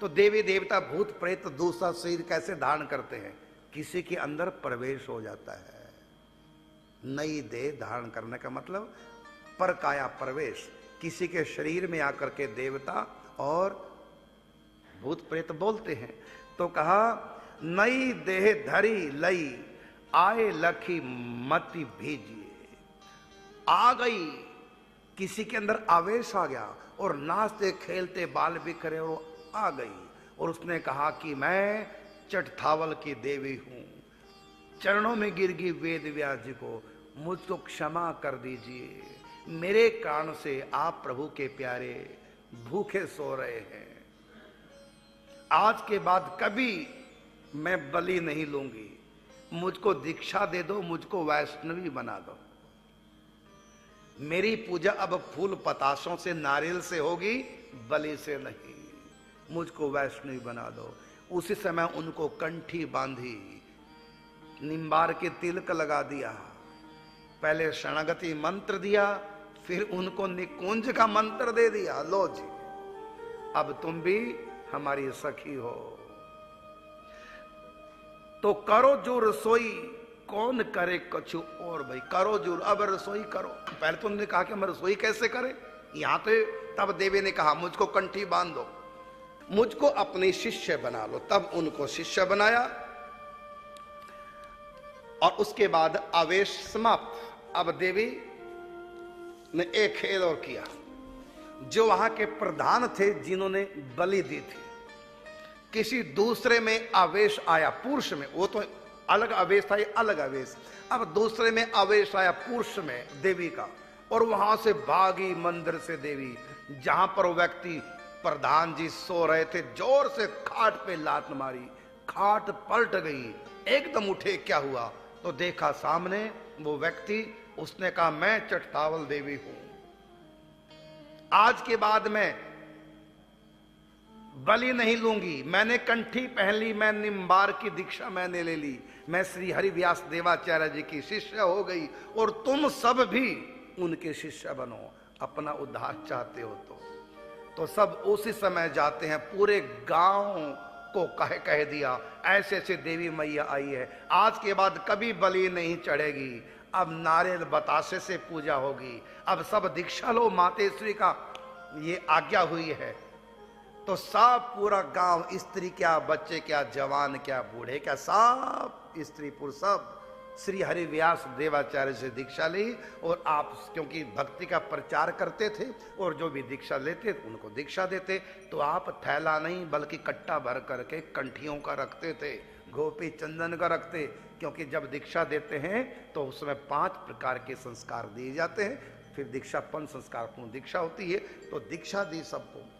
तो देवी देवता भूत प्रेत दूसरा शरीर कैसे धारण करते हैं? किसी के अंदर प्रवेश हो जाता है। नई देह धारण करने का मतलब परकाया प्रवेश। किसी के शरीर में आकर के देवता और भूत प्रेत बोलते हैं। तो कहा नई देह धरी लई आए लखी मति भेजिए। आ गई, किसी के अंदर आवेश आ गया और नाचते खेलते बाल बिखरे और आ गई और उसने कहा कि मैं चटथावल की देवी हूं। चरणों में गिर गई वेद व्यास जी को, मुझको क्षमा कर दीजिए, मेरे कारण से आप प्रभु के प्यारे भूखे सो रहे हैं। आज के बाद कभी मैं बलि नहीं लूंगी, मुझको दीक्षा दे दो, मुझको वैष्णवी बना दो। मेरी पूजा अब फूल पताशों से नारियल से होगी, बलि से नहीं। मुझको वैष्णवी बना दो। उसी समय उनको कंठी बांधी, निम्बार के तिलक लगा दिया, पहले शरणागति मंत्र दिया, फिर उनको निकुंज का मंत्र दे दिया। लो जी, अब तुम भी हमारी सखी हो। तो करो जो रसोई, कौन करे कछु और। भाई करो जो, अब रसोई करो। पहले तो उन्होंने कहा कि हम रसोई कैसे करें, यहां तो तब देवी ने कहा मुझको कंठी बांध दो, मुझको अपनी शिष्य बना लो। तब उनको शिष्य बनाया और उसके बाद आवेश समाप्त। अब देवी ने एक खेल और किया। जो वहां के प्रधान थे जिन्होंने बलि दी थी, किसी दूसरे में आवेश आया, पुरुष में, वो तो अलग आवेश था, ये अलग आवेश। अब दूसरे में आवेश आया पुरुष में देवी का, और वहां से भागी मंदिर से देवी। जहां पर वो व्यक्ति प्रधान जी सो रहे थे, जोर से खाट पे लात मारी, खाट पलट गई। एकदम उठे, क्या हुआ? तो देखा सामने वो व्यक्ति, उसने कहा मैं चटथावल देवी हूं, आज के बाद मैं बलि नहीं लूंगी। मैंने कंठी पहन ली, मैं निम्बार की दीक्षा मैंने ले ली, मैं श्री हरि व्यास देवाचार्य जी की शिष्य हो गई, और तुम सब भी उनके शिष्य बनो, अपना उद्धार चाहते हो तो सब उसी समय जाते हैं। पूरे गांव को कह दिया ऐसे ऐसे देवी मैया आई है, आज के बाद कभी बलि नहीं चढ़ेगी, अब नारियल बतासे से पूजा होगी, अब सब दीक्षा लो, मातेश्वरी का ये आज्ञा हुई है। तो सब पूरा गांव, स्त्री क्या, बच्चे क्या, जवान क्या, बूढ़े क्या, सब स्त्री पुरुष सब श्री हरि व्यास देवाचार्य से दीक्षा ली। और आप क्योंकि भक्ति का प्रचार करते थे और जो भी दीक्षा लेते उनको दीक्षा देते, तो आप थैला नहीं बल्कि कट्टा भर करके कंठियों का रखते थे, गोपी चंदन का रखते, क्योंकि जब दीक्षा देते हैं तो उसमें 5 प्रकार के संस्कार दिए जाते हैं। फिर दीक्षापन संस्कार पूर्ण दीक्षा होती है, तो दीक्षा दी सबको।